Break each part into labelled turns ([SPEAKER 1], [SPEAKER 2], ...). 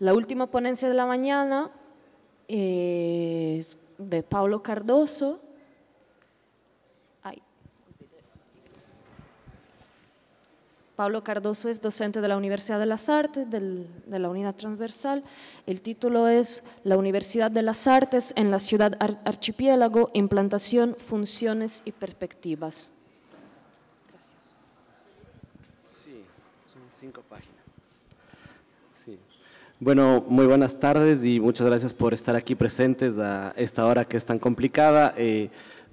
[SPEAKER 1] La última ponencia de la mañana es de Pablo Cardoso. Pablo Cardoso es docente de la Universidad de las Artes, de la unidad transversal. El título es La Universidad de las Artes en la Ciudad Archipiélago, implantación, funciones y perspectivas.
[SPEAKER 2] Gracias. Sí, son 5 páginas. Sí. Bueno, muy buenas tardes y muchas gracias por estar aquí presentes a esta hora que es tan complicada.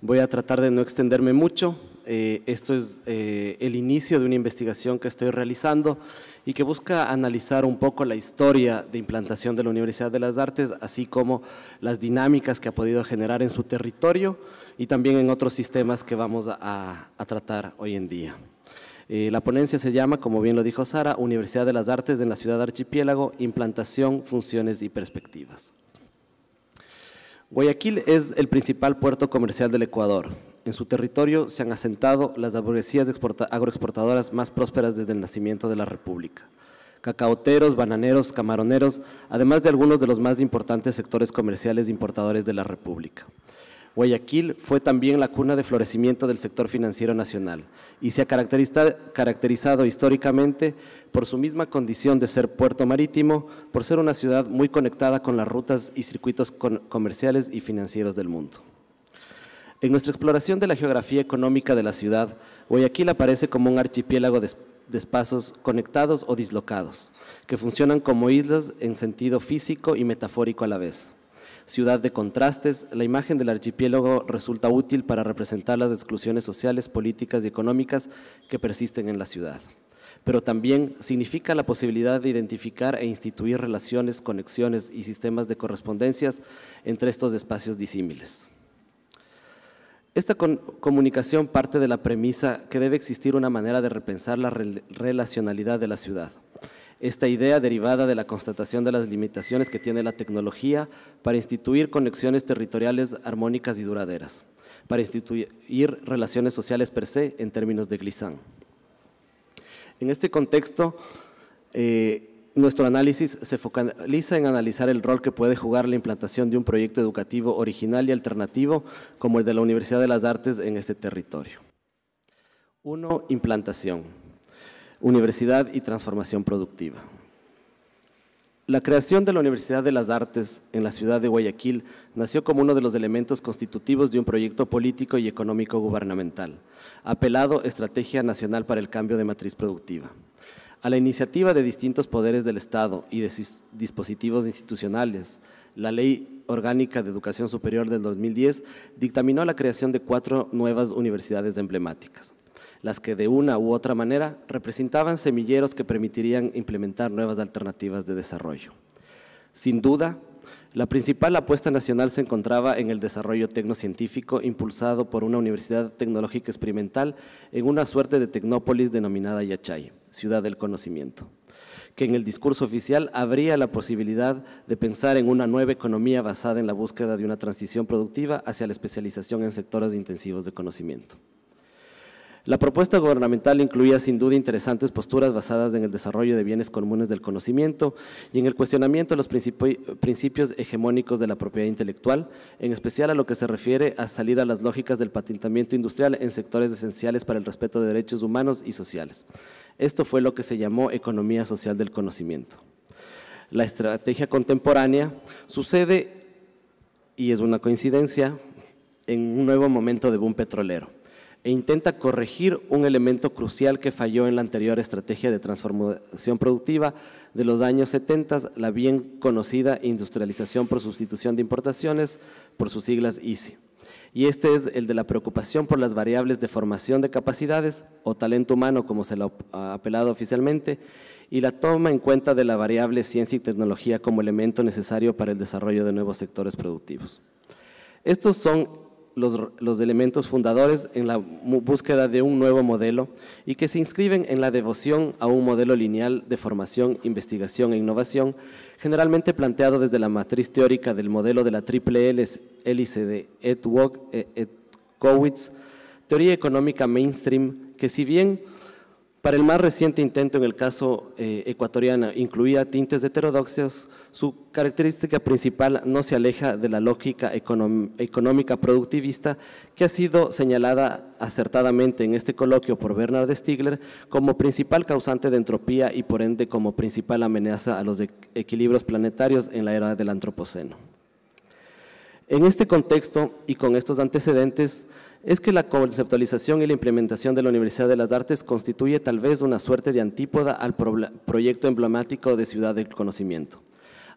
[SPEAKER 2] Voy a tratar de no extenderme mucho. Esto es el inicio de una investigación que estoy realizando y que busca analizar un poco la historia de implantación de la Universidad de las Artes, así como las dinámicas que ha podido generar en su territorio y también en otros sistemas que vamos a tratar hoy en día. La ponencia se llama, como bien lo dijo Sara, Universidad de las Artes en la Ciudad Archipiélago, implantación, funciones y perspectivas. Guayaquil es el principal puerto comercial del Ecuador. En su territorio se han asentado las burguesías agroexportadoras más prósperas desde el nacimiento de la República. Cacaoteros, bananeros, camaroneros, además de algunos de los más importantes sectores comerciales importadores de la República. Guayaquil fue también la cuna de florecimiento del sector financiero nacional y se ha caracterizado históricamente por su misma condición de ser puerto marítimo, por ser una ciudad muy conectada con las rutas y circuitos comerciales y financieros del mundo. En nuestra exploración de la geografía económica de la ciudad, Guayaquil aparece como un archipiélago de espacios conectados o dislocados, que funcionan como islas en sentido físico y metafórico a la vez. Ciudad de contrastes, la imagen del archipiélago resulta útil para representar las exclusiones sociales, políticas y económicas que persisten en la ciudad. Pero también significa la posibilidad de identificar e instituir relaciones, conexiones y sistemas de correspondencias entre estos espacios disímiles. Esta comunicación parte de la premisa que debe existir una manera de repensar la relacionalidad de la ciudad. Esta idea derivada de la constatación de las limitaciones que tiene la tecnología para instituir conexiones territoriales armónicas y duraderas, para instituir relaciones sociales per se en términos de Glissant. En este contexto, nuestro análisis se focaliza en analizar el rol que puede jugar la implantación de un proyecto educativo original y alternativo como el de la Universidad de las Artes en este territorio. 1. Implantación. Universidad y transformación productiva. La creación de la Universidad de las Artes en la ciudad de Guayaquil nació como uno de los elementos constitutivos de un proyecto político y económico gubernamental, apelado Estrategia Nacional para el Cambio de Matriz Productiva. A la iniciativa de distintos poderes del Estado y de sus dispositivos institucionales, la Ley Orgánica de Educación Superior del 2010 dictaminó la creación de 4 nuevas universidades emblemáticas, las que de una u otra manera representaban semilleros que permitirían implementar nuevas alternativas de desarrollo. Sin duda, la principal apuesta nacional se encontraba en el desarrollo tecnocientífico impulsado por una universidad tecnológica experimental en una suerte de tecnópolis denominada Yachay, Ciudad del Conocimiento, que en el discurso oficial habría la posibilidad de pensar en una nueva economía basada en la búsqueda de una transición productiva hacia la especialización en sectores intensivos de conocimiento. La propuesta gubernamental incluía sin duda interesantes posturas basadas en el desarrollo de bienes comunes del conocimiento y en el cuestionamiento de los principios hegemónicos de la propiedad intelectual, en especial a lo que se refiere a salir a las lógicas del patentamiento industrial en sectores esenciales para el respeto de derechos humanos y sociales. Esto fue lo que se llamó economía social del conocimiento. La estrategia contemporánea sucede, y es una coincidencia, en un nuevo momento de boom petrolero, e intenta corregir un elemento crucial que falló en la anterior estrategia de transformación productiva de los años 70, la bien conocida industrialización por sustitución de importaciones, por sus siglas ISI. Y este es el de la preocupación por las variables de formación de capacidades o talento humano, como se lo ha apelado oficialmente, y la toma en cuenta de la variable ciencia y tecnología como elemento necesario para el desarrollo de nuevos sectores productivos. Estos son los elementos fundadores en la búsqueda de un nuevo modelo y que se inscriben en la devoción a un modelo lineal de formación, investigación e innovación, generalmente planteado desde la matriz teórica del modelo de la triple hélice de Edward Kowitz, teoría económica mainstream que, si bien Para el más reciente intento en el caso ecuatoriano incluía tintes heterodoxos, su característica principal no se aleja de la lógica económica productivista que ha sido señalada acertadamente en este coloquio por Bernard Stiegler como principal causante de entropía y por ende como principal amenaza a los equilibrios planetarios en la era del antropoceno. En este contexto y con estos antecedentes es que la conceptualización y la implementación de la Universidad de las Artes constituye tal vez una suerte de antípoda al proyecto emblemático de Ciudad del Conocimiento.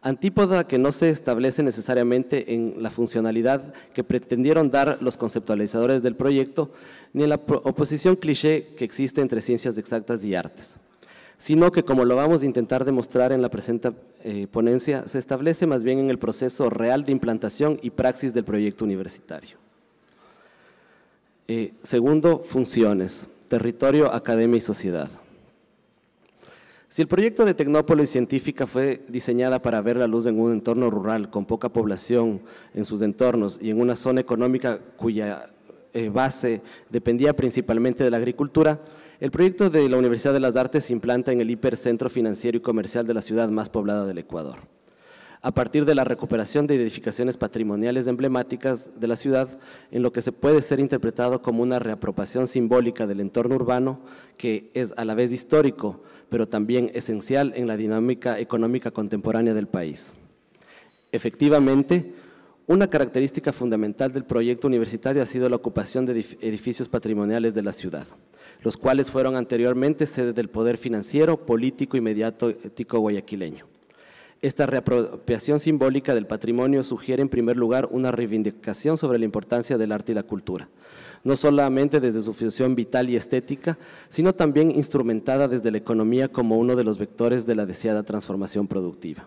[SPEAKER 2] Antípoda que no se establece necesariamente en la funcionalidad que pretendieron dar los conceptualizadores del proyecto, ni en la oposición cliché que existe entre ciencias exactas y artes, sino que, como lo vamos a intentar demostrar en la presente ponencia, se establece más bien en el proceso real de implantación y praxis del proyecto universitario. Segundo, funciones, territorio, academia y sociedad. Si el proyecto de Tecnópolis Científica fue diseñada para ver la luz en un entorno rural con poca población en sus entornos y en una zona económica cuya base dependía principalmente de la agricultura, el proyecto de la Universidad de las Artes se implanta en el hipercentro financiero y comercial de la ciudad más poblada del Ecuador. A partir de la recuperación de edificaciones patrimoniales emblemáticas de la ciudad, en lo que se puede ser interpretado como una reapropiación simbólica del entorno urbano, que es a la vez histórico, pero también esencial en la dinámica económica contemporánea del país. Efectivamente, una característica fundamental del proyecto universitario ha sido la ocupación de edificios patrimoniales de la ciudad, los cuales fueron anteriormente sede del poder financiero, político y mediático guayaquileño. Esta reapropiación simbólica del patrimonio sugiere en primer lugar una reivindicación sobre la importancia del arte y la cultura, no solamente desde su función vital y estética, sino también instrumentada desde la economía como uno de los vectores de la deseada transformación productiva.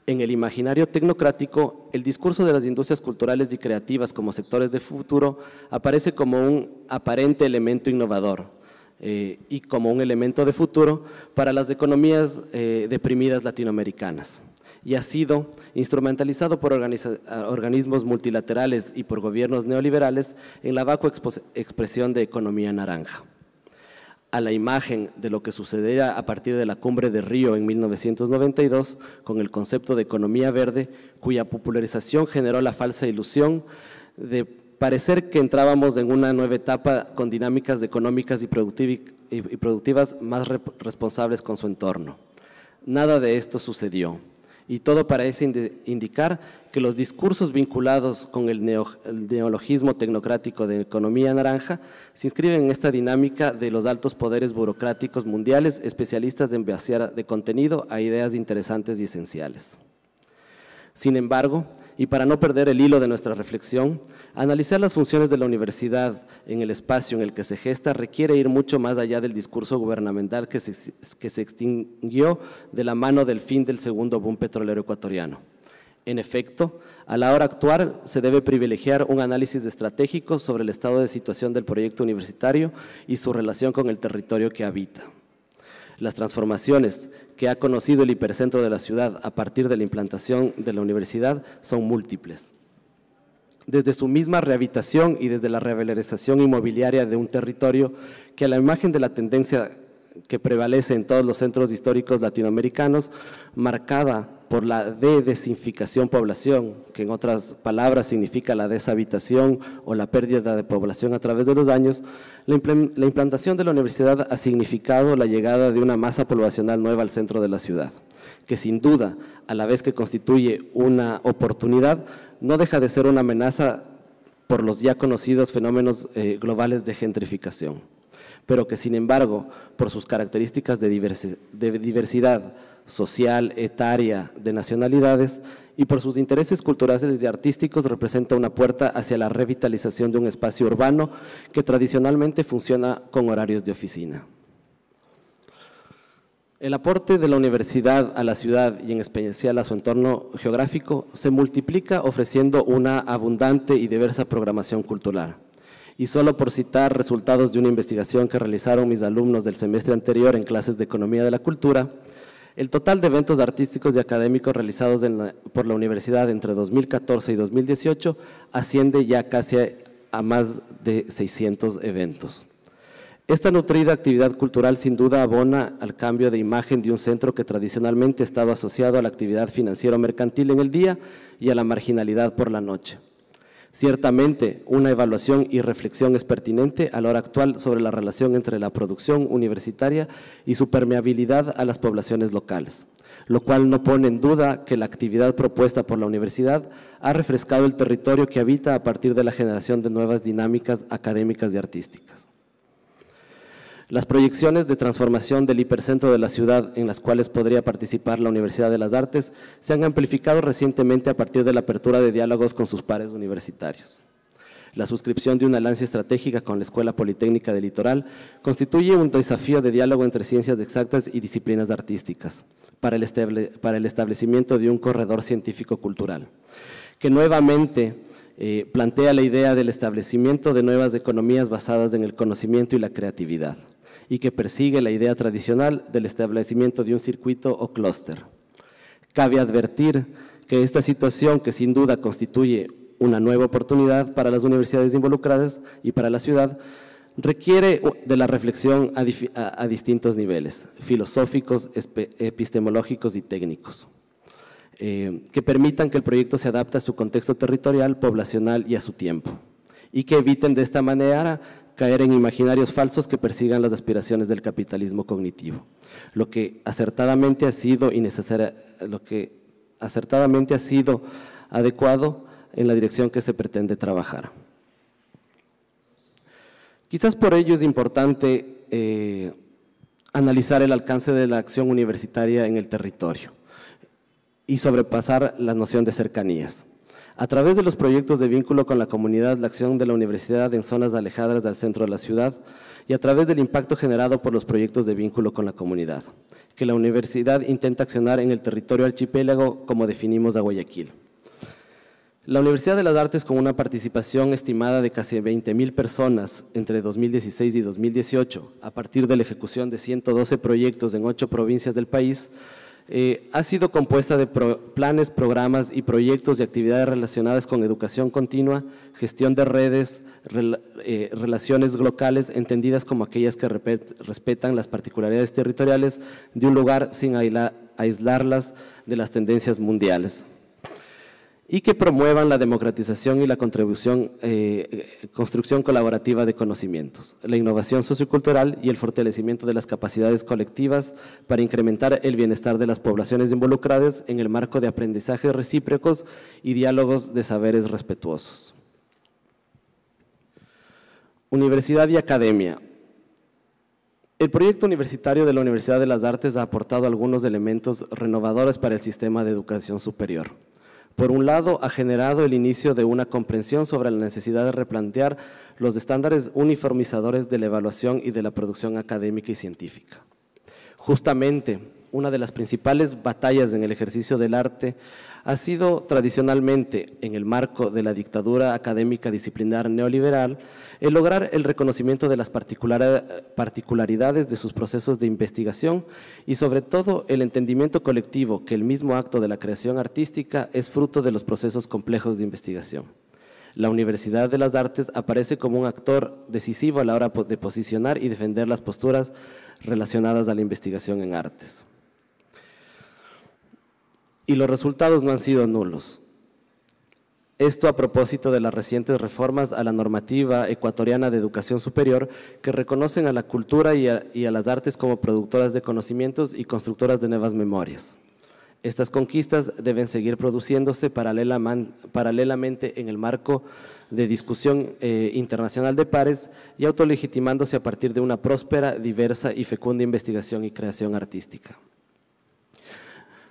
[SPEAKER 2] En el imaginario tecnocrático, el discurso de las industrias culturales y creativas como sectores de futuro aparece como un aparente elemento innovador, y como un elemento de futuro para las economías deprimidas latinoamericanas, y ha sido instrumentalizado por organismos multilaterales y por gobiernos neoliberales en la vacua expresión de economía naranja. A la imagen de lo que sucederá a partir de la Cumbre de Río en 1992 con el concepto de economía verde, cuya popularización generó la falsa ilusión de parecer que entrábamos en una nueva etapa con dinámicas económicas y productivas más responsables con su entorno. Nada de esto sucedió y todo parece indicar que los discursos vinculados con el neologismo tecnocrático de economía naranja se inscriben en esta dinámica de los altos poderes burocráticos mundiales especialistas en vaciar de contenido a ideas interesantes y esenciales. Sin embargo, y para no perder el hilo de nuestra reflexión, analizar las funciones de la universidad en el espacio en el que se gesta requiere ir mucho más allá del discurso gubernamental que se extinguió de la mano del fin del segundo boom petrolero ecuatoriano. En efecto, a la hora actual se debe privilegiar un análisis estratégico sobre el estado de situación del proyecto universitario y su relación con el territorio que habita. Las transformaciones que ha conocido el hipercentro de la ciudad a partir de la implantación de la universidad son múltiples. Desde su misma rehabilitación y desde la revalorización inmobiliaria de un territorio que a la imagen de la tendencia que prevalece en todos los centros históricos latinoamericanos, marcada por la dedensificación población, que en otras palabras significa la deshabitación o la pérdida de población a través de los años, la implantación de la universidad ha significado la llegada de una masa poblacional nueva al centro de la ciudad, que sin duda, a la vez que constituye una oportunidad, no deja de ser una amenaza por los ya conocidos fenómenos globales de gentrificación, pero que sin embargo, por sus características de diversidad social, etaria, de nacionalidades y por sus intereses culturales y artísticos representa una puerta hacia la revitalización de un espacio urbano que tradicionalmente funciona con horarios de oficina. El aporte de la universidad a la ciudad y en especial a su entorno geográfico se multiplica ofreciendo una abundante y diversa programación cultural. Y solo por citar resultados de una investigación que realizaron mis alumnos del semestre anterior en clases de Economía de la Cultura, el total de eventos artísticos y académicos realizados por la universidad entre 2014 y 2018 asciende ya casi a más de 600 eventos. Esta nutrida actividad cultural sin duda abona al cambio de imagen de un centro que tradicionalmente estaba asociado a la actividad financiero-mercantil en el día y a la marginalidad por la noche. Ciertamente, una evaluación y reflexión es pertinente a la hora actual sobre la relación entre la producción universitaria y su permeabilidad a las poblaciones locales, lo cual no pone en duda que la actividad propuesta por la universidad ha refrescado el territorio que habita a partir de la generación de nuevas dinámicas académicas y artísticas. Las proyecciones de transformación del hipercentro de la ciudad en las cuales podría participar la Universidad de las Artes se han amplificado recientemente a partir de la apertura de diálogos con sus pares universitarios. La suscripción de una alianza estratégica con la Escuela Politécnica del Litoral constituye un desafío de diálogo entre ciencias exactas y disciplinas artísticas para el establecimiento de un corredor científico-cultural, que nuevamente plantea la idea del establecimiento de nuevas economías basadas en el conocimiento y la creatividad, y que persigue la idea tradicional del establecimiento de un circuito o clúster. Cabe advertir que esta situación, que sin duda constituye una nueva oportunidad para las universidades involucradas y para la ciudad, requiere de la reflexión a distintos niveles, filosóficos, epistemológicos y técnicos, que permitan que el proyecto se adapte a su contexto territorial, poblacional y a su tiempo, y que eviten de esta manera caer en imaginarios falsos que persigan las aspiraciones del capitalismo cognitivo, lo que acertadamente ha sido adecuado en la dirección que se pretende trabajar. Quizás por ello es importante analizar el alcance de la acción universitaria en el territorio y sobrepasar la noción de cercanías. A través de los proyectos de vínculo con la comunidad, la acción de la universidad en zonas alejadas del centro de la ciudad y a través del impacto generado por los proyectos de vínculo con la comunidad, que la universidad intenta accionar en el territorio archipiélago como definimos a Guayaquil. La Universidad de las Artes, con una participación estimada de casi 20.000 personas entre 2016 y 2018, a partir de la ejecución de 112 proyectos en 8 provincias del país, ha sido compuesta de planes, programas y proyectos y actividades relacionadas con educación continua, gestión de redes, relaciones locales, entendidas como aquellas que respetan las particularidades territoriales de un lugar sin aislarlas de las tendencias mundiales, y que promuevan la democratización y la construcción colaborativa de conocimientos, la innovación sociocultural y el fortalecimiento de las capacidades colectivas para incrementar el bienestar de las poblaciones involucradas en el marco de aprendizajes recíprocos y diálogos de saberes respetuosos. Universidad y academia. El proyecto universitario de la Universidad de las Artes ha aportado algunos elementos renovadores para el sistema de educación superior. Por un lado, ha generado el inicio de una comprensión sobre la necesidad de replantear los estándares uniformizadores de la evaluación y de la producción académica y científica. Justamente, una de las principales batallas en el ejercicio del arte ha sido tradicionalmente, en el marco de la dictadura académica disciplinar neoliberal, el lograr el reconocimiento de las particularidades de sus procesos de investigación y sobre todo el entendimiento colectivo que el mismo acto de la creación artística es fruto de los procesos complejos de investigación. La Universidad de las Artes aparece como un actor decisivo a la hora de posicionar y defender las posturas relacionadas a la investigación en artes. Y los resultados no han sido nulos. Esto a propósito de las recientes reformas a la normativa ecuatoriana de educación superior que reconocen a la cultura y a las artes como productoras de conocimientos y constructoras de nuevas memorias. Estas conquistas deben seguir produciéndose paralelamente en el marco de discusión internacional de pares y autolegitimándose a partir de una próspera, diversa y fecunda investigación y creación artística.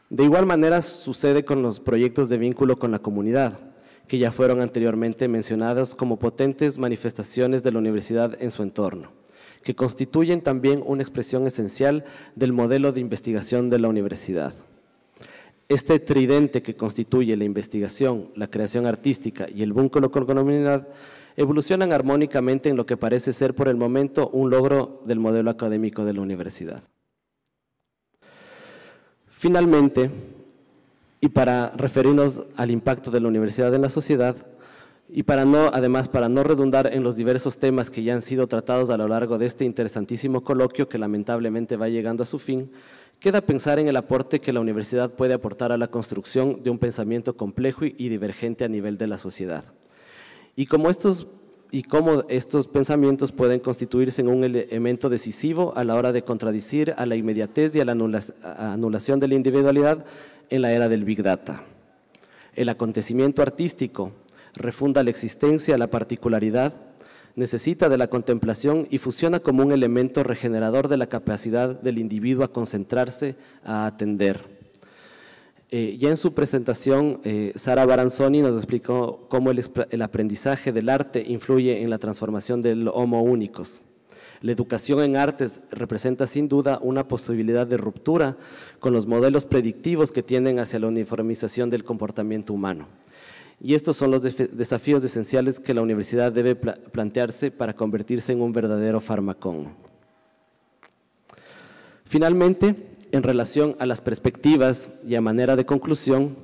[SPEAKER 2] De igual manera sucede con los proyectos de vínculo con la comunidad, que ya fueron anteriormente mencionados como potentes manifestaciones de la universidad en su entorno, que constituyen también una expresión esencial del modelo de investigación de la universidad. Este tridente que constituye la investigación, la creación artística y el vínculo con la comunidad evolucionan armónicamente en lo que parece ser por el momento un logro del modelo académico de la universidad. Finalmente, y para referirnos al impacto de la universidad en la sociedad, Y además, para no redundar en los diversos temas que ya han sido tratados a lo largo de este interesantísimo coloquio, que lamentablemente va llegando a su fin, queda pensar en el aporte que la universidad puede aportar a la construcción de un pensamiento complejo y divergente a nivel de la sociedad. Y cómo estos pensamientos pueden constituirse en un elemento decisivo a la hora de contradecir a la inmediatez y a la anulación de la individualidad en la era del Big Data. El acontecimiento artístico refunda la existencia, la particularidad, necesita de la contemplación y fusiona como un elemento regenerador de la capacidad del individuo a concentrarse, a atender. Ya en su presentación, Sara Baranzoni nos explicó cómo el aprendizaje del arte influye en la transformación del homo únicos. La educación en artes representa sin duda una posibilidad de ruptura con los modelos predictivos que tienden hacia la uniformización del comportamiento humano. Y estos son los desafíos esenciales que la universidad debe plantearse para convertirse en un verdadero farmacón. Finalmente, en relación a las perspectivas y a manera de conclusión,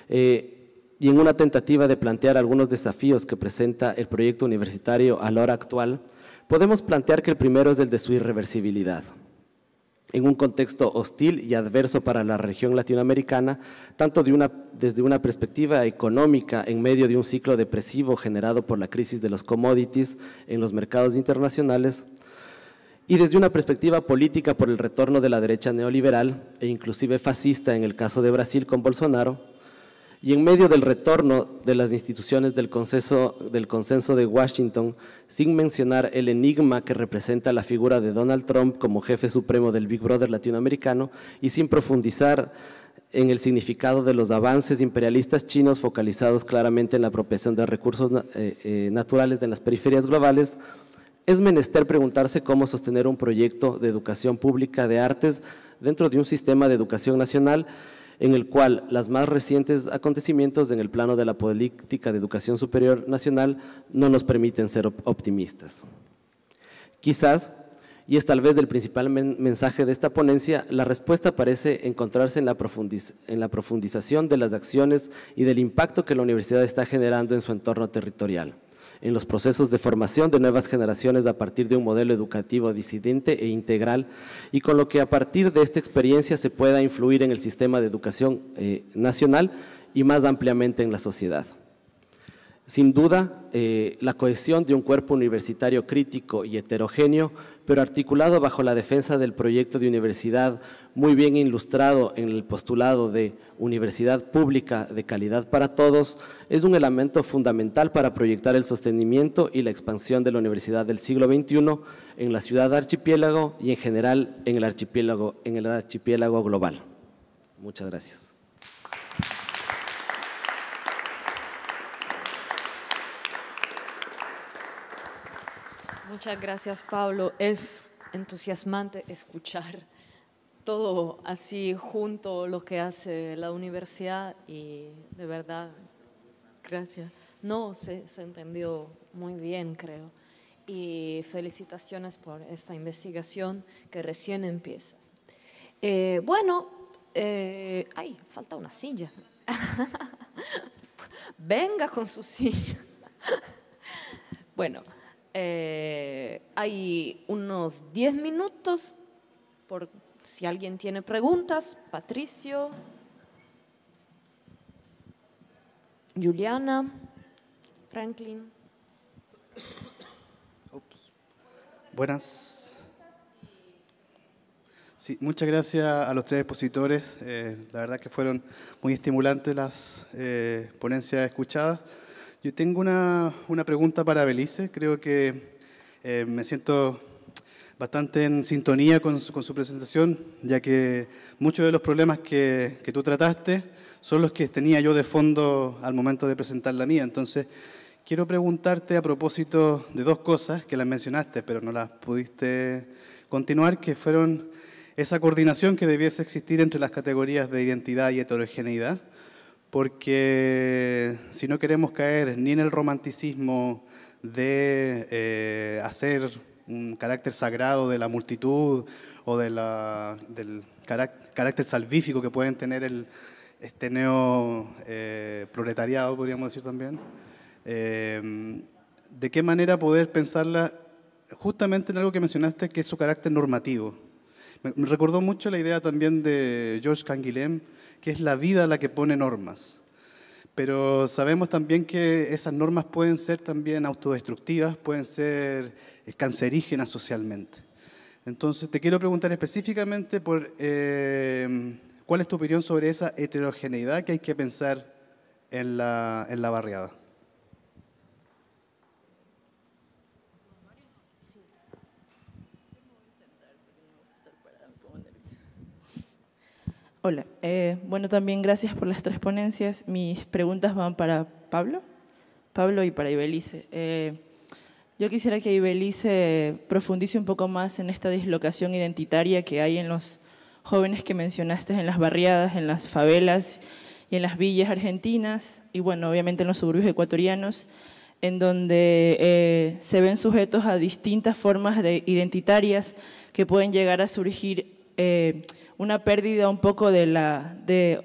[SPEAKER 2] y en una tentativa de plantear algunos desafíos que presenta el proyecto universitario a la hora actual, podemos plantear que el primero es el de su irreversibilidad. En un contexto hostil y adverso para la región latinoamericana, tanto desde una perspectiva económica en medio de un ciclo depresivo generado por la crisis de los commodities en los mercados internacionales, y desde una perspectiva política por el retorno de la derecha neoliberal e inclusive fascista en el caso de Brasil con Bolsonaro, y en medio del retorno de las instituciones del consenso de Washington, sin mencionar el enigma que representa la figura de Donald Trump como jefe supremo del Big Brother latinoamericano y sin profundizar en el significado de los avances imperialistas chinos focalizados claramente en la apropiación de recursos naturales de las periferias globales, es menester preguntarse cómo sostener un proyecto de educación pública de artes dentro de un sistema de educación nacional en el cual los más recientes acontecimientos en el plano de la política de educación superior nacional no nos permiten ser optimistas. Quizás, y es tal vez el principal mensaje de esta ponencia, la respuesta parece encontrarse en la profundización de las acciones y del impacto que la universidad está generando en su entorno territorial, en los procesos de formación de nuevas generaciones a partir de un modelo educativo disidente e integral, y con lo que a partir de esta experiencia se pueda influir en el sistema de educación nacional y más ampliamente en la sociedad. Sin duda, la cohesión de un cuerpo universitario crítico y heterogéneo, pero articulado bajo la defensa del proyecto de universidad, muy bien ilustrado en el postulado de universidad pública de calidad para todos, es un elemento fundamental para proyectar el sostenimiento y la expansión de la universidad del siglo XXI en la ciudad archipiélago y en general en el archipiélago global. Muchas gracias.
[SPEAKER 1] Muchas gracias, Pablo. Es entusiasmante escuchar todo así junto lo que hace la universidad y de verdad, gracias. No, se entendió muy bien, creo. Y felicitaciones por esta investigación que recién empieza. Ay, falta una silla. Venga con su silla. Bueno. Hay unos 10 minutos por si alguien tiene preguntas. Patricio, Juliana, Franklin.
[SPEAKER 3] Buenas. Sí, muchas gracias a los tres expositores. La verdad que fueron muy estimulantes las ponencias escuchadas. Yo tengo una pregunta para Belice. Creo que me siento bastante en sintonía con su presentación, ya que muchos de los problemas que tú trataste son los que tenía yo de fondo al momento de presentar la mía. Entonces, quiero preguntarte a propósito de dos cosas que las mencionaste, pero no las pudiste continuar, que fueron esa coordinación que debiese existir entre las categorías de identidad y heterogeneidad, porque si no queremos caer ni en el romanticismo de hacer un carácter sagrado de la multitud o del carácter salvífico que pueden tener este neoproletariado, podríamos decir también, ¿De qué manera poder pensarla justamente en algo que mencionaste, que es su carácter normativo? Me recordó mucho la idea también de Georges Canguilhem, que es la vida la que pone normas. Pero sabemos también que esas normas pueden ser también autodestructivas, pueden ser cancerígenas socialmente. Entonces, te quiero preguntar específicamente por cuál es tu opinión sobre esa heterogeneidad que hay que pensar en la barriada.
[SPEAKER 4] Hola, bueno, también gracias por las 3 ponencias. Mis preguntas van para Pablo y para Ibelice. Yo quisiera que Ibelice profundice un poco más en esta dislocación identitaria que hay en los jóvenes que mencionaste, en las barriadas, en las favelas y en las villas argentinas, y bueno, obviamente en los suburbios ecuatorianos, en donde se ven sujetos a distintas formas identitarias que pueden llegar a surgir una pérdida un poco de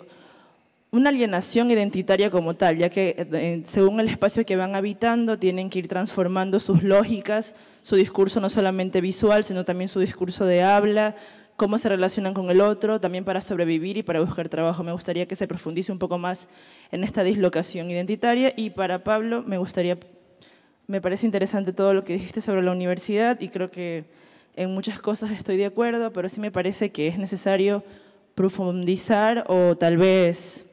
[SPEAKER 4] una alienación identitaria como tal, ya que según el espacio que van habitando tienen que ir transformando sus lógicas, su discurso no solamente visual, sino también su discurso de habla, cómo se relacionan con el otro, también para sobrevivir y para buscar trabajo. Me gustaría que se profundice un poco más en esta dislocación identitaria. Y para Pablo, me parece interesante todo lo que dijiste sobre la universidad y creo que en muchas cosas estoy de acuerdo, pero sí me parece que es necesario profundizar o tal vez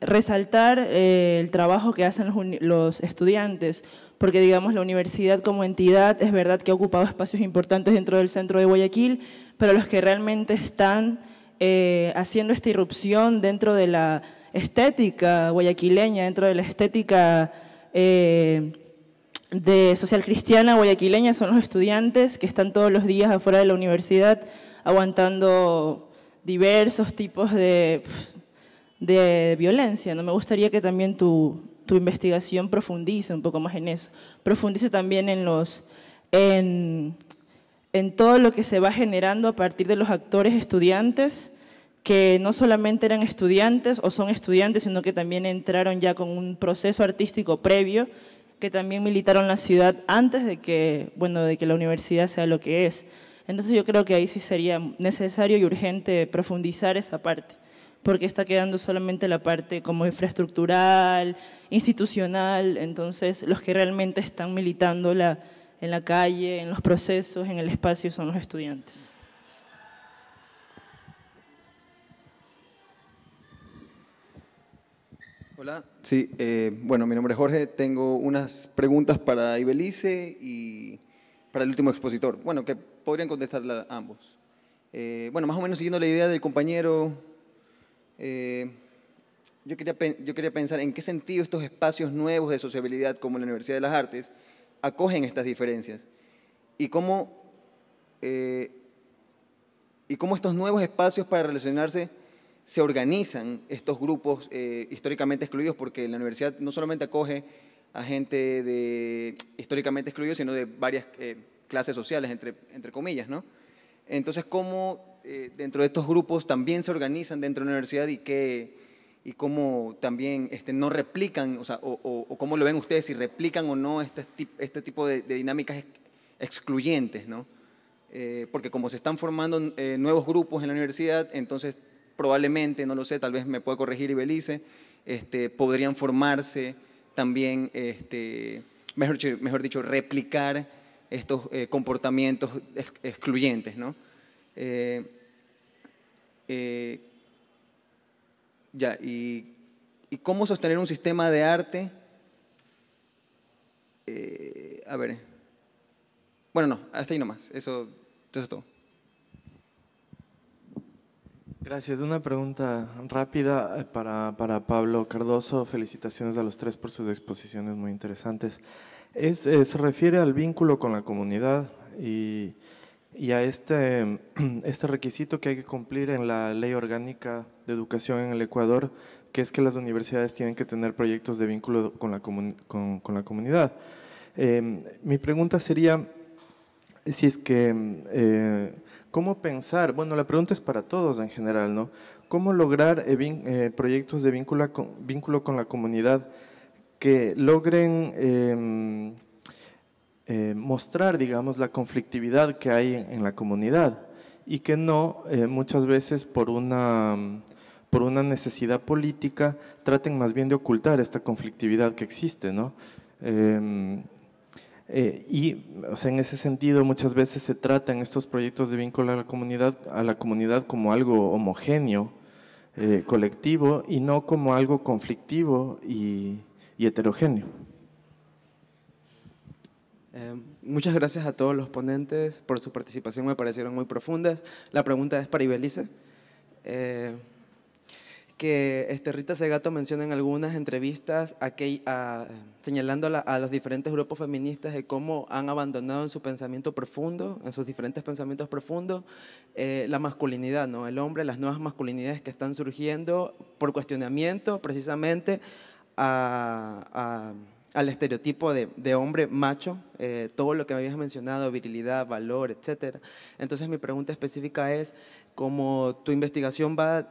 [SPEAKER 4] resaltar el trabajo que hacen los estudiantes, porque digamos la universidad como entidad es verdad que ha ocupado espacios importantes dentro del centro de Guayaquil, pero los que realmente están haciendo esta irrupción dentro de la estética guayaquileña, dentro de la estética de social cristiana guayaquileña son los estudiantes que están todos los días afuera de la universidad aguantando diversos tipos de violencia. ¿No? Me gustaría que también tu investigación profundice un poco más en eso. Profundice también en todo lo que se va generando a partir de los actores estudiantes, que no solamente eran estudiantes o son estudiantes, sino que también entraron ya con un proceso artístico previo, que también militaron la ciudad antes de que la universidad sea lo que es. Entonces yo creo que ahí sí sería necesario y urgente profundizar esa parte, porque está quedando solamente la parte como infraestructural, institucional. Entonces los que realmente están militando en la calle, en los procesos, en el espacio, son los estudiantes.
[SPEAKER 5] Hola, sí, bueno, mi nombre es Jorge, tengo unas preguntas para Ibelice y para el último expositor, bueno, que podrían contestarla ambos. Bueno, más o menos siguiendo la idea del compañero, yo quería pensar en qué sentido estos espacios nuevos de sociabilidad como la Universidad de las Artes acogen estas diferencias y cómo estos nuevos espacios para relacionarse se organizan estos grupos históricamente excluidos, porque la universidad no solamente acoge a gente históricamente excluidos, sino de varias clases sociales, entre comillas, ¿no? Entonces, ¿cómo dentro de estos grupos también se organizan dentro de la universidad y cómo también no replican, o cómo lo ven ustedes, si replican o no este tipo de dinámicas excluyentes, ¿no? Porque como se están formando nuevos grupos en la universidad, entonces probablemente, no lo sé, tal vez me puede corregir Ibelice, podrían formarse también, mejor dicho, replicar estos comportamientos excluyentes, ¿no? ¿Y cómo sostener un sistema de arte? A ver, bueno, no, hasta ahí nomás, eso es todo.
[SPEAKER 6] Gracias. Una pregunta rápida para Pablo Cardoso. Felicitaciones a los 3 por sus exposiciones muy interesantes. Se refiere al vínculo con la comunidad y a este requisito que hay que cumplir en la Ley Orgánica de Educación en el Ecuador, que es que las universidades tienen que tener proyectos de vínculo con la comunidad. Mi pregunta sería si es que… ¿Cómo pensar? Bueno, la pregunta es para todos en general, ¿no? ¿Cómo lograr proyectos de vínculo con la comunidad que logren mostrar, digamos, la conflictividad que hay en la comunidad y que no, muchas veces por una necesidad política, traten más bien de ocultar esta conflictividad que existe, ¿no? O sea, en ese sentido, muchas veces se trata en estos proyectos de vínculo a la comunidad como algo homogéneo, colectivo, y no como algo conflictivo y heterogéneo.
[SPEAKER 7] Muchas gracias a todos los ponentes por su participación, me parecieron muy profundas. La pregunta es para Ibelice. Que Rita Segato menciona en algunas entrevistas señalando a los diferentes grupos feministas de cómo han abandonado en su pensamiento profundo, en sus diferentes pensamientos profundos, la masculinidad, ¿no? El hombre, las nuevas masculinidades que están surgiendo por cuestionamiento precisamente al estereotipo de hombre macho, todo lo que me habías mencionado, virilidad, valor, etc. Entonces mi pregunta específica es, como tu investigación va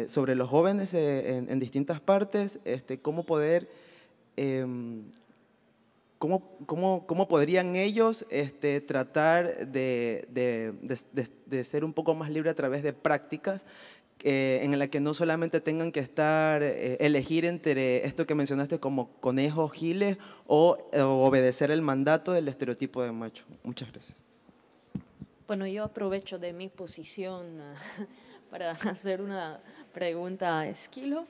[SPEAKER 7] sobre los jóvenes en distintas partes, ¿cómo podrían ellos tratar de ser un poco más libres a través de prácticas en la que no solamente tengan que elegir entre esto que mencionaste como conejos, giles, o obedecer el mandato del estereotipo de macho? Muchas gracias.
[SPEAKER 1] Bueno, yo aprovecho de mi posición para hacer una pregunta a Esquilo,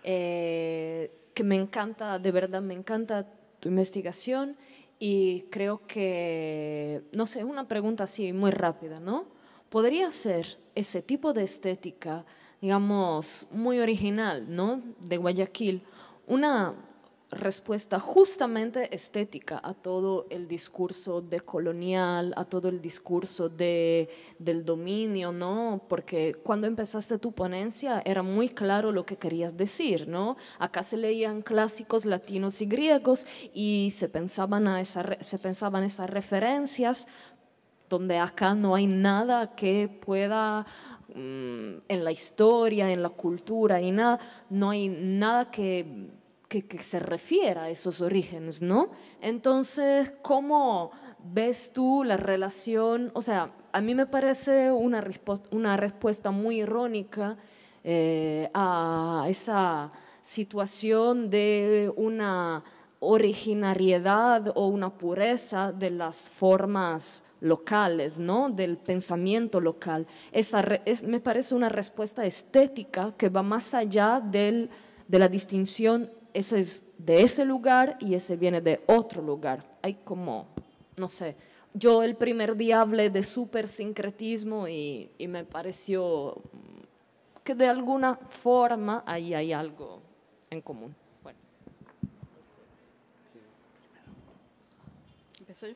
[SPEAKER 1] que me encanta, de verdad me encanta tu investigación, y creo que, no sé, una pregunta así muy rápida, ¿no? ¿Podría ser ese tipo de estética, digamos, muy original, ¿no?, de Guayaquil, una respuesta justamente estética a todo el discurso decolonial, a todo el discurso del dominio, ¿no? Porque cuando empezaste tu ponencia era muy claro lo que querías decir, ¿no? Acá se leían clásicos latinos y griegos y se pensaban esas referencias, donde acá no hay nada que pueda, en la historia, en la cultura, y nada, no hay nada que se refiera a esos orígenes, ¿no? Entonces, ¿cómo ves tú la relación? O sea, a mí me parece una respuesta muy irónica a esa situación de una originariedad o una pureza de las formas locales, ¿no?, del pensamiento local. Me parece una respuesta estética que va más allá de la distinción. Ese es de ese lugar y ese viene de otro lugar. Hay como, no sé, yo el primer día hablé de supersincretismo y me pareció que de alguna forma ahí hay algo en común. Bueno.
[SPEAKER 8] ¿Empiezo yo?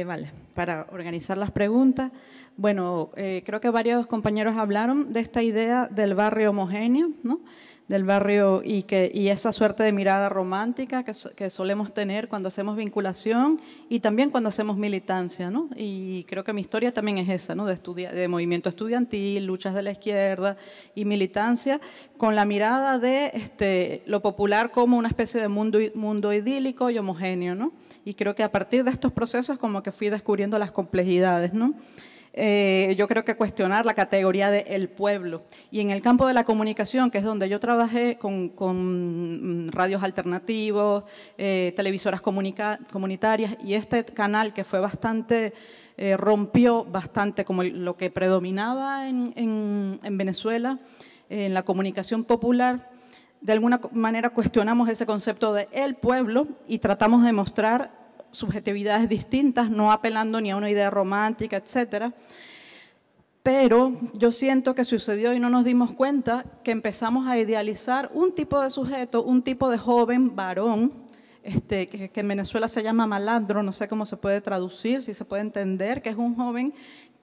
[SPEAKER 8] Vale, para organizar las preguntas. Bueno, creo que varios compañeros hablaron de esta idea del barrio homogéneo, ¿no?, del barrio y esa suerte de mirada romántica que solemos tener cuando hacemos vinculación y también cuando hacemos militancia, ¿no? Y creo que mi historia también es esa, ¿no?, de movimiento estudiantil, luchas de la izquierda y militancia, con la mirada de lo popular como una especie de mundo idílico y homogéneo, ¿no? Y creo que a partir de estos procesos como que fui descubriendo las complejidades, ¿no? Yo creo que cuestionar la categoría de el pueblo. Y en el campo de la comunicación, que es donde yo trabajé con radios alternativos, televisoras comunitarias, y este canal que fue bastante, rompió bastante como lo que predominaba en Venezuela, en la comunicación popular. De alguna manera cuestionamos ese concepto de el pueblo y tratamos de mostrar subjetividades distintas, no apelando ni a una idea romántica, etcétera. Pero yo siento que sucedió y no nos dimos cuenta que empezamos a idealizar un tipo de sujeto, un tipo de joven varón, que en Venezuela se llama malandro, no sé cómo se puede traducir, si se puede entender, que es un joven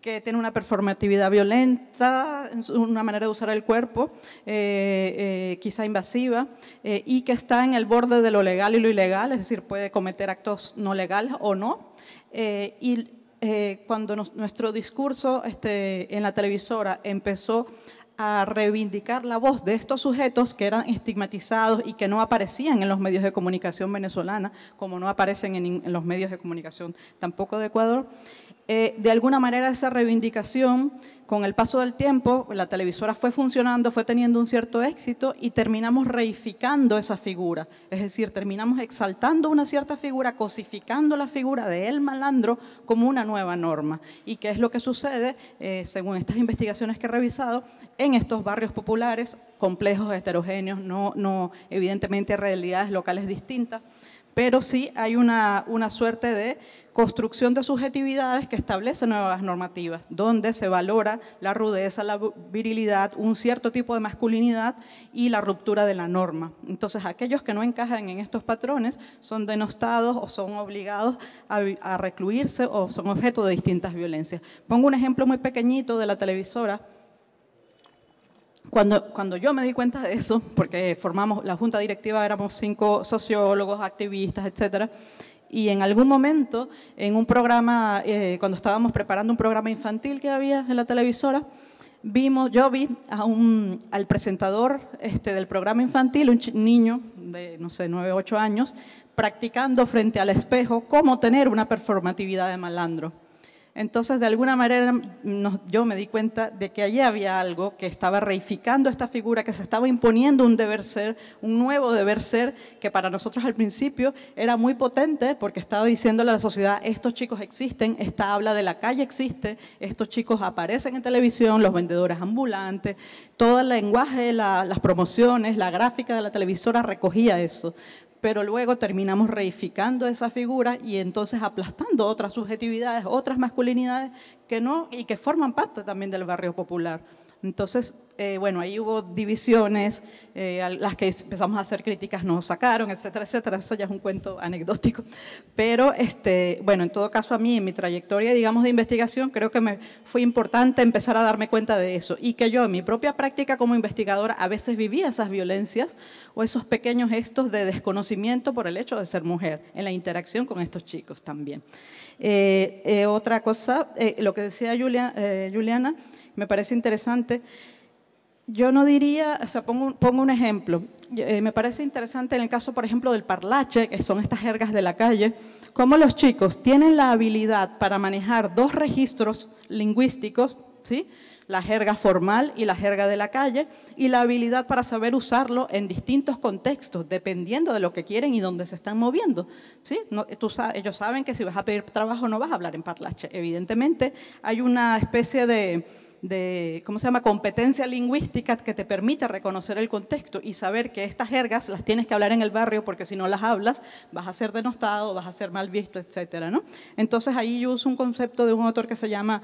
[SPEAKER 8] que tiene una performatividad violenta, una manera de usar el cuerpo, quizá invasiva, y que está en el borde de lo legal y lo ilegal, es decir, puede cometer actos no legales o no. Cuando nuestro discurso en la televisora empezó a reivindicar la voz de estos sujetos que eran estigmatizados y que no aparecían en los medios de comunicación venezolana, como no aparecen en los medios de comunicación tampoco de Ecuador. De alguna manera esa reivindicación, con el paso del tiempo, la televisora fue funcionando, fue teniendo un cierto éxito y terminamos reificando esa figura. Es decir, terminamos exaltando una cierta figura, cosificando la figura de el malandro como una nueva norma. ¿Y qué es lo que sucede, según estas investigaciones que he revisado, en estos barrios populares, complejos, heterogéneos, no evidentemente realidades locales distintas, pero sí hay una suerte de construcción de subjetividades que establece nuevas normativas, donde se valora la rudeza, la virilidad, un cierto tipo de masculinidad y la ruptura de la norma. Entonces, aquellos que no encajan en estos patrones son denostados o son obligados a recluirse o son objeto de distintas violencias. Pongo un ejemplo muy pequeñito de la televisora. Cuando yo me di cuenta de eso, porque formamos la junta directiva, éramos 5 sociólogos, activistas, etcétera, y en algún momento, en un programa, cuando estábamos preparando un programa infantil que había en la televisora, yo vi al presentador del programa infantil, un niño de, no sé, 9 o 8 años, practicando frente al espejo cómo tener una performatividad de malandro. Entonces, de alguna manera, yo me di cuenta de que allí había algo que estaba reificando esta figura, que se estaba imponiendo un deber ser, un nuevo deber ser, que para nosotros al principio era muy potente, porque estaba diciéndole a la sociedad, estos chicos existen, esta habla de la calle existe, estos chicos aparecen en televisión, los vendedores ambulantes, todo el lenguaje, las promociones, la gráfica de la televisora recogía eso. Pero luego terminamos reificando esa figura y entonces aplastando otras subjetividades, otras masculinidades que no y que forman parte también del barrio popular. Entonces, bueno, ahí hubo divisiones, las que empezamos a hacer críticas nos sacaron, etcétera, etcétera. Eso ya es un cuento anecdótico. Pero, bueno, en todo caso a mí, en mi trayectoria, digamos, de investigación, creo que me fue importante empezar a darme cuenta de eso y que yo en mi propia práctica como investigadora a veces vivía esas violencias o esos pequeños gestos de desconocimiento por el hecho de ser mujer en la interacción con estos chicos también. Otra cosa, lo que decía Juliana, me parece interesante. Yo no diría, o sea, pongo un ejemplo. Me parece interesante en el caso, por ejemplo, del parlache, que son estas jergas de la calle, cómo los chicos tienen la habilidad para manejar 2 registros lingüísticos, ¿sí? La jerga formal y la jerga de la calle, y la habilidad para saber usarlo en distintos contextos, dependiendo de lo que quieren y dónde se están moviendo. ¿Sí? Ellos saben que si vas a pedir trabajo no vas a hablar en parlache. Evidentemente, hay una especie de ¿cómo se llama?, competencia lingüística que te permite reconocer el contexto y saber que estas jergas las tienes que hablar en el barrio porque si no las hablas vas a ser denostado, vas a ser mal visto, etcétera, ¿no? Entonces ahí yo uso un concepto de un autor que se llama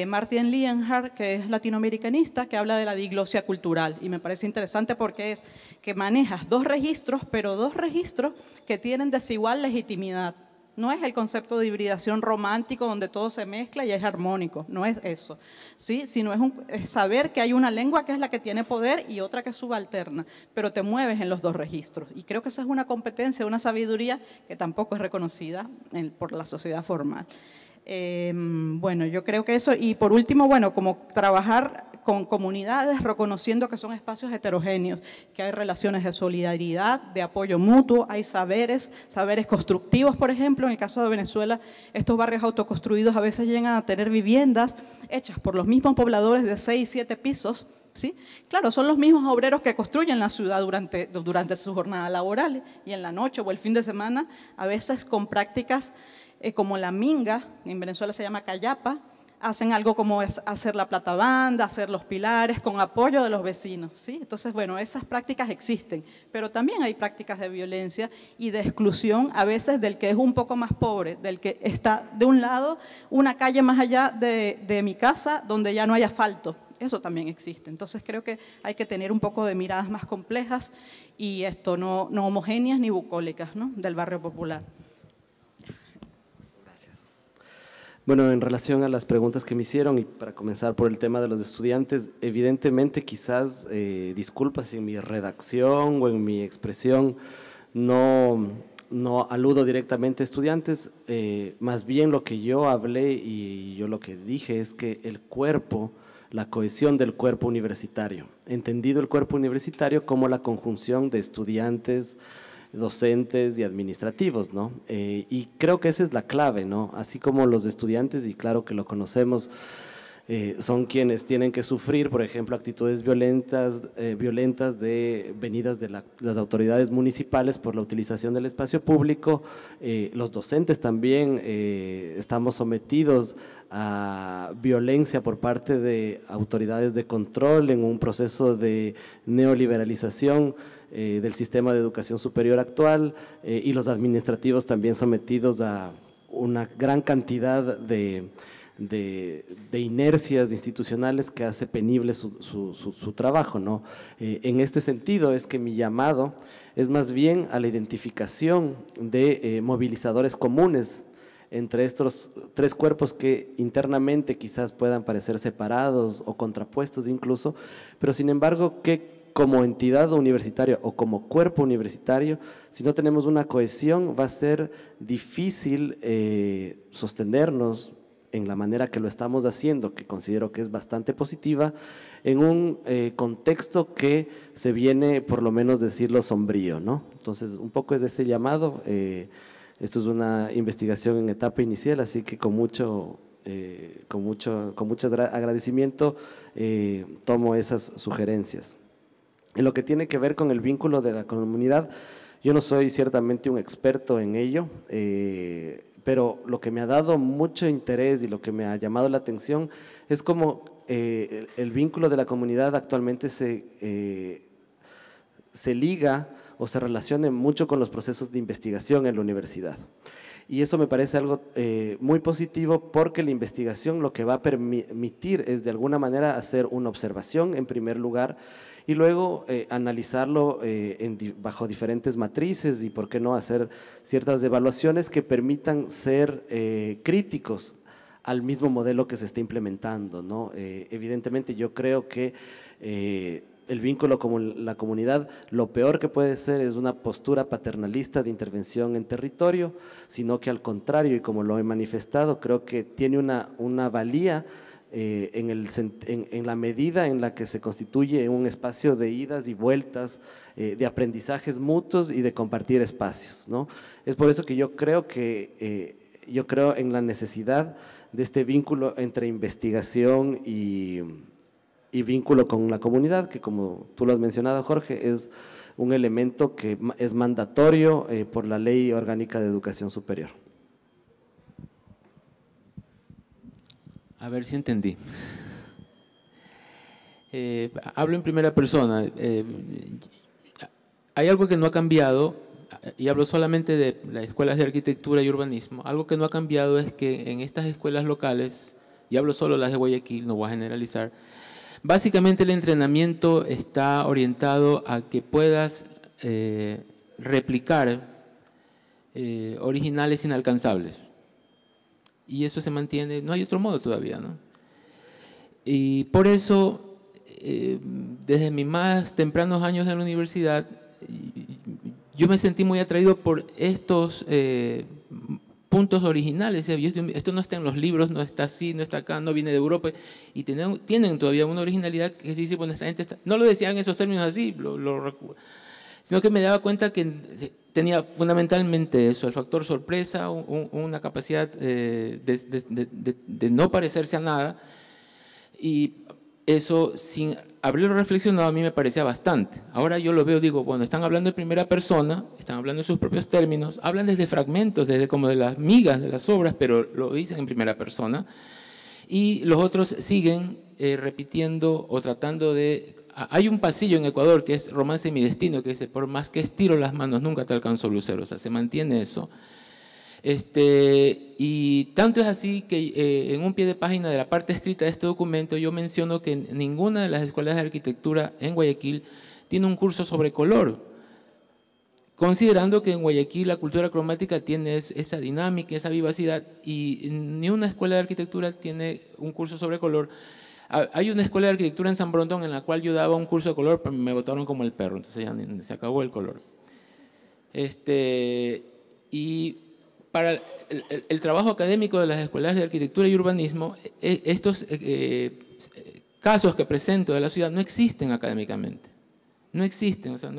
[SPEAKER 8] Martin Lienhardt, que es latinoamericanista, que habla de la diglosia cultural y me parece interesante porque es que manejas 2 registros, pero 2 registros que tienen desigual legitimidad. No es el concepto de hibridación romántico donde todo se mezcla y es armónico, no es eso, ¿sí? Sino es saber que hay una lengua que es la que tiene poder y otra que es subalterna, pero te mueves en los 2 registros. Y creo que esa es una competencia, una sabiduría que tampoco es reconocida por la sociedad formal. Bueno, yo creo que eso, y por último, bueno, como trabajar con comunidades reconociendo que son espacios heterogéneos, que hay relaciones de solidaridad, de apoyo mutuo, hay saberes constructivos, por ejemplo, en el caso de Venezuela, estos barrios autoconstruidos a veces llegan a tener viviendas hechas por los mismos pobladores de 6, 7 pisos, ¿sí? Claro, son los mismos obreros que construyen la ciudad durante su jornada laboral y en la noche o el fin de semana, a veces con prácticas como la minga, en Venezuela se llama callapa, hacen algo como hacer la platabanda, hacer los pilares con apoyo de los vecinos, ¿sí? Entonces, bueno, esas prácticas existen, pero también hay prácticas de violencia y de exclusión, a veces del que es un poco más pobre, del que está de un lado, una calle más allá de mi casa, donde ya no hay asfalto. Eso también existe. Entonces, creo que hay que tener un poco de miradas más complejas y no homogéneas ni bucólicas, ¿no?, del barrio popular.
[SPEAKER 2] Bueno, en relación a las preguntas que me hicieron y para comenzar por el tema de los estudiantes, evidentemente quizás, disculpas si en mi redacción o en mi expresión no aludo directamente a estudiantes, más bien lo que yo hablé y yo lo que dije es que el cuerpo, la cohesión del cuerpo universitario, entendido el cuerpo universitario como la conjunción de estudiantes, docentes y administrativos, ¿no? Y creo que esa es la clave, ¿no? Así como los estudiantes, y claro que lo conocemos, son quienes tienen que sufrir, por ejemplo, actitudes violentas venidas de las autoridades municipales por la utilización del espacio público. Los docentes también estamos sometidos a violencia por parte de autoridades de control en un proceso de neoliberalización del sistema de educación superior actual, y los administrativos también sometidos a una gran cantidad de inercias institucionales que hace penible su trabajo, ¿no? En este sentido es que mi llamado es más bien a la identificación de movilizadores comunes entre estos tres cuerpos que internamente quizás puedan parecer separados o contrapuestos incluso, pero sin embargo que como entidad universitaria o como cuerpo universitario, si no tenemos una cohesión, va a ser difícil sostenernos en la manera que lo estamos haciendo, que considero que es bastante positiva, en un contexto que se viene, por lo menos decirlo, sombrío, ¿no? Entonces, un poco es de este llamado. Esto es una investigación en etapa inicial, así que con mucho agradecimiento tomo esas sugerencias. En lo que tiene que ver con el vínculo de la comunidad, yo no soy ciertamente un experto en ello, pero lo que me ha dado mucho interés y lo que me ha llamado la atención es cómo el vínculo de la comunidad actualmente se liga o se relaciona mucho con los procesos de investigación en la universidad. Y eso me parece algo muy positivo, porque la investigación lo que va a permitir es de alguna manera hacer una observación en primer lugar y luego analizarlo bajo diferentes matrices y por qué no hacer ciertas evaluaciones que permitan ser críticos al mismo modelo que se está implementando, ¿no? Evidentemente yo creo que el vínculo con la comunidad, lo peor que puede ser es una postura paternalista de intervención en territorio, sino que al contrario, y como lo he manifestado, creo que tiene una valía en la medida en la que se constituye un espacio de idas y vueltas, de aprendizajes mutuos y de compartir espacios, ¿no? Es por eso que yo creo en la necesidad de este vínculo entre investigación y vínculo con la comunidad, que como tú lo has mencionado, Jorge, es un elemento que es mandatorio por la Ley Orgánica de Educación Superior.
[SPEAKER 9] A ver si entendí. Hablo en primera persona. Hay algo que no ha cambiado, y hablo solamente de las escuelas de arquitectura y urbanismo. Algo que no ha cambiado es que en estas escuelas locales, y hablo solo de las de Guayaquil, no voy a generalizar, básicamente el entrenamiento está orientado a que puedas replicar originales inalcanzables. Y eso se mantiene, no hay otro modo todavía, ¿no? Y por eso, desde mis más tempranos años en la universidad, yo me sentí muy atraído por estos puntos originales. Esto no está en los libros, no está así, no está acá, no viene de Europa, y tienen todavía una originalidad que dice, bueno, esta gente está… No lo decían en esos términos así, sino que me daba cuenta que tenía fundamentalmente eso, el factor sorpresa, una capacidad de no parecerse a nada, y eso, sin haberlo reflexionado, a mí me parecía bastante. Ahora yo lo veo, digo, bueno, están hablando en primera persona, están hablando en sus propios términos, hablan desde fragmentos, desde como de las migas de las obras, pero lo dicen en primera persona, y los otros siguen repitiendo o tratando de… Hay un pasillo en Ecuador que es Romance de mi destino, que dice, por más que estiro las manos, nunca te alcanzo, lucero. O sea, se mantiene eso. Y tanto es así que en un pie de página de la parte escrita de este documento yo menciono que ninguna de las escuelas de arquitectura en Guayaquil tiene un curso sobre color, considerando que en Guayaquil la cultura cromática tiene esa dinámica, esa vivacidad, y ni una escuela de arquitectura tiene un curso sobre color. Hay una escuela de arquitectura en San Borondón en la cual yo daba un curso de color, pero me botaron como el perro, entonces ya se acabó el color. Y para el trabajo académico de las escuelas de arquitectura y urbanismo, estos casos que presento de la ciudad no existen académicamente. No existen. O sea,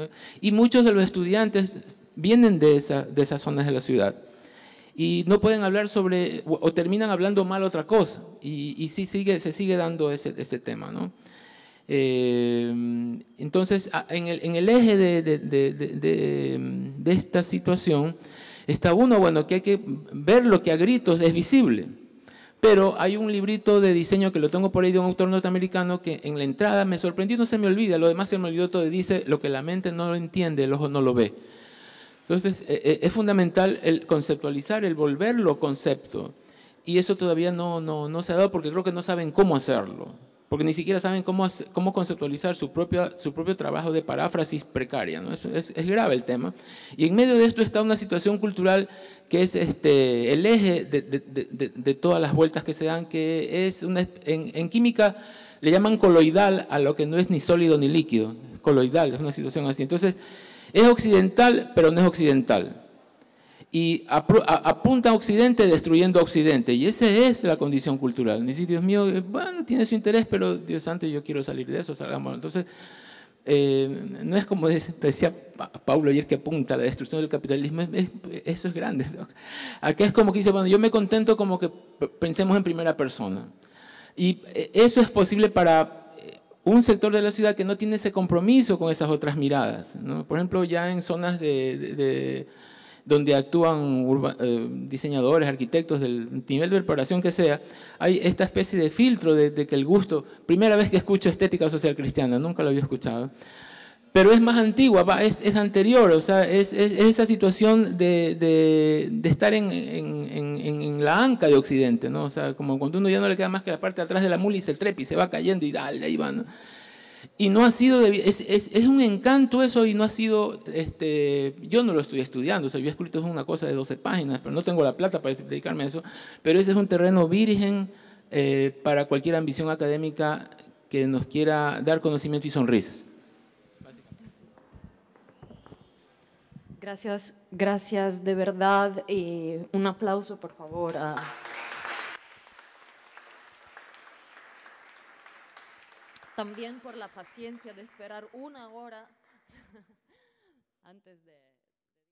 [SPEAKER 9] y muchos de los estudiantes vienen de esas zonas de la ciudad. Y no pueden hablar sobre, o terminan hablando mal otra cosa. Y sí se sigue dando ese tema, ¿no? Entonces, en el eje de esta situación está uno, bueno, que hay que ver lo que a gritos es visible. Pero hay un librito de diseño que lo tengo por ahí de un autor norteamericano que en la entrada me sorprendió, no se me olvida, lo demás se me olvidó todo, dice lo que la mente no lo entiende, el ojo no lo ve. Entonces, es fundamental el conceptualizar, el volverlo concepto. Y eso todavía no se ha dado porque creo que no saben cómo hacerlo. Porque ni siquiera saben cómo conceptualizar su propio trabajo de paráfrasis precaria, ¿no? Es grave el tema. Y en medio de esto está una situación cultural que es el eje de todas las vueltas que se dan, que es en química le llaman coloidal a lo que no es ni sólido ni líquido. Coloidal, es una situación así. Entonces, es occidental, pero no es occidental. Y apunta a Occidente destruyendo a Occidente. Y esa es la condición cultural. Dice, Dios mío, bueno, tiene su interés, pero Dios santo, yo quiero salir de eso, salgamos. Entonces, no es como decía Paulo ayer, que apunta a la destrucción del capitalismo. Eso es grande. Acá es como que dice, bueno, yo me contento como que pensemos en primera persona. Y eso es posible para un sector de la ciudad que no tiene ese compromiso con esas otras miradas, ¿no? Por ejemplo, ya en zonas donde actúan diseñadores, arquitectos, del nivel de preparación que sea, hay esta especie de filtro de que el gusto, primera vez que escucho estética social cristiana, nunca lo había escuchado, pero es más antigua, es anterior, o sea, es esa situación de estar en la anca de Occidente, ¿no? O sea, como cuando uno ya no le queda más que la parte de atrás de la mula y se trepa y se va cayendo y dale, ahí va, ¿no? Y no ha sido, es un encanto eso, y no ha sido, yo no lo estoy estudiando, o sea, yo he escrito una cosa de 12 páginas, pero no tengo la plata para dedicarme a eso, pero ese es un terreno virgen para cualquier ambición académica que nos quiera dar conocimiento y sonrisas.
[SPEAKER 1] Gracias de verdad. Un aplauso, por favor, también por la paciencia de esperar una hora antes de...